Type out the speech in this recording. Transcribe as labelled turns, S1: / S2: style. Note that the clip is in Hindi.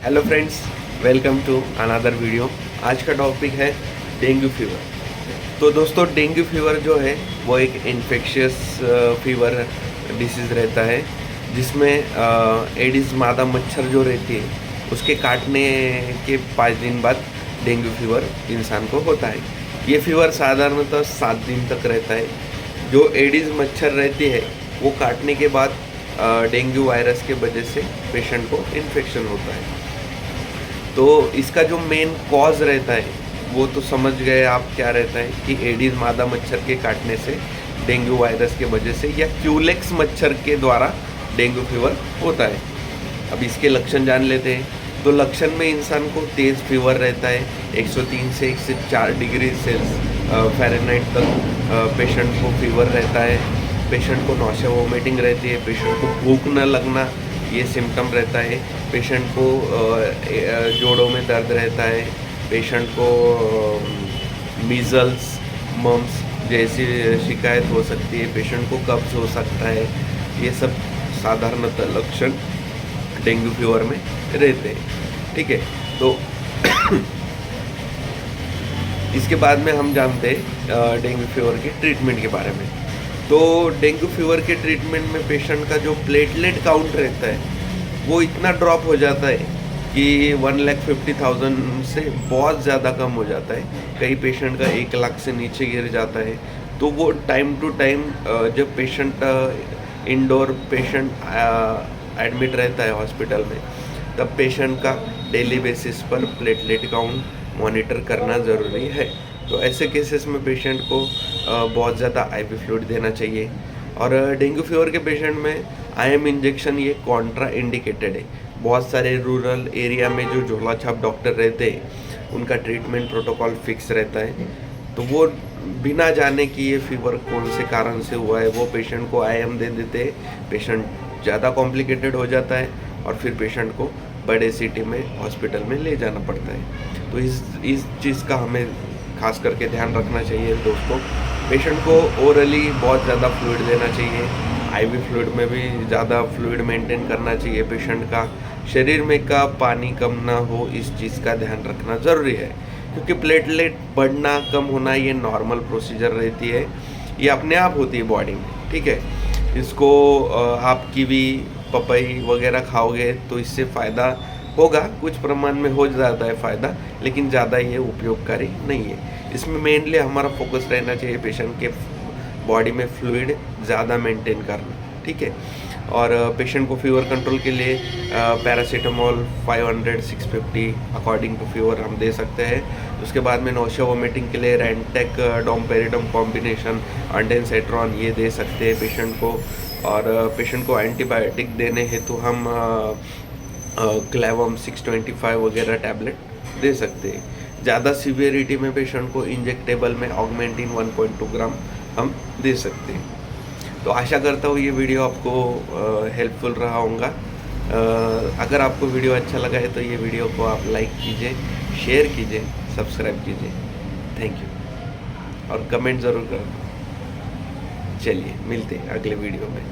S1: Hello friends, welcome to another video. आज का टॉपिक है डेंगू फीवर। तो दोस्तों, डेंगू फीवर जो है वो एक इन्फेक्शियस फीवर डिसीज़ रहता है जिसमें एडिस मादा मच्छर जो रहती है उसके काटने के 5 दिन बाद डेंगू फीवर इंसान को होता है। ये फीवर साधारणतः 7 दिन तक रहता है। जो एडिस मच्छर रहती है वो काटने के बाद डेंगू वायरस के वजह से पेशेंट को इन्फेक्शन होता है। तो इसका जो मेन कॉज रहता है वो तो समझ गए आप क्या रहता है कि एडिस मादा मच्छर के काटने से डेंगू वायरस के वजह से या क्यूलेक्स मच्छर के द्वारा डेंगू फीवर होता है। अब इसके लक्षण जान लेते हैं। तो लक्षण में इंसान को तेज़ फीवर रहता है, 103 से 104 डिग्री फ़ारेनहाइट तक पेशेंट को फीवर रहता है। पेशेंट को नौसिया वोमिटिंग रहती है, पेशेंट को भूख न लगना ये सिम्टम रहता है, पेशेंट को जोड़ों में दर्द रहता है, पेशेंट को मीज़ल्स मम्स जैसी शिकायत हो सकती है, पेशेंट को कब्ज़ हो सकता है। ये सब साधारणतः लक्षण डेंगू फीवर में रहते हैं। ठीक है, तो इसके बाद में हम जानते हैं डेंगू फीवर के ट्रीटमेंट के बारे में। तो डेंगू फीवर के ट्रीटमेंट में पेशेंट का जो प्लेटलेट काउंट रहता है वो इतना ड्रॉप हो जाता है कि 1,50,000 से बहुत ज़्यादा कम हो जाता है। कई पेशेंट का 1 लाख से नीचे गिर जाता है। तो वो टाइम टू टाइम जब पेशेंट इंडोर पेशेंट एडमिट रहता है हॉस्पिटल में, तब पेशेंट का डेली बेसिस पर प्लेटलेट काउंट मॉनिटर करना ज़रूरी है। तो ऐसे केसेस में पेशेंट को बहुत ज़्यादा आईवी फ्लूइड देना चाहिए। और डेंगू फीवर के पेशेंट में आईएम इंजेक्शन ये कॉन्ट्रा इंडिकेटेड है। बहुत सारे रूरल एरिया में जो झोला छाप डॉक्टर रहते हैं उनका ट्रीटमेंट प्रोटोकॉल फिक्स रहता है। तो वो बिना जाने कि ये फीवर कौन से कारण से हुआ है वो पेशेंट को आईएम दे देते हैं। पेशेंट ज़्यादा कॉम्प्लिकेटेड हो जाता है और फिर पेशेंट को बड़े सिटी में हॉस्पिटल में ले जाना पड़ता है। तो इस चीज़ का हमें खास करके ध्यान रखना चाहिए दोस्तों। पेशेंट को ओरली बहुत ज़्यादा फ्लूइड देना चाहिए, आईवी फ्लूइड में भी ज़्यादा फ्लूइड मेंटेन करना चाहिए। पेशेंट का शरीर में का पानी कम ना हो, इस चीज़ का ध्यान रखना ज़रूरी है, क्योंकि प्लेटलेट बढ़ना कम होना ये नॉर्मल प्रोसीजर रहती है, ये अपने आप होती है बॉडी में। ठीक है, इसको आप कीवी पपई वगैरह खाओगे तो इससे फ़ायदा होगा, कुछ प्रमाण में हो जाता है फ़ायदा, लेकिन ज़्यादा ये उपयोगकारी नहीं है। इसमें मेनली हमारा फोकस रहना चाहिए पेशेंट के बॉडी में फ्लूइड ज़्यादा मेंटेन करना। ठीक है, और पेशेंट को फीवर कंट्रोल के लिए पैरासीटामोल 500-650 अकॉर्डिंग टू फीवर हम दे सकते हैं। उसके बाद में नौसिया वोमिटिंग के लिए रेंटेक डोमपेरिडम कॉम्बिनेशन अंडेनसेट्रॉन ये दे सकते हैं पेशेंट को। और पेशेंट को एंटीबायोटिक देने हेतु हम क्लेवम 625 वगैरह टैबलेट दे सकते हैं। ज़्यादा सीवियरिटी में पेशेंट को इंजेक्टेबल में ऑगमेंटिन 1.2 ग्राम हम दे सकते हैं। तो आशा करता हूँ ये वीडियो आपको हेल्पफुल रहा होगा। अगर आपको वीडियो अच्छा लगा है तो ये वीडियो को आप लाइक कीजिए, शेयर कीजिए, सब्सक्राइब कीजिए। थैंक यू, और कमेंट ज़रूर करें। चलिए मिलते हैं अगले वीडियो में।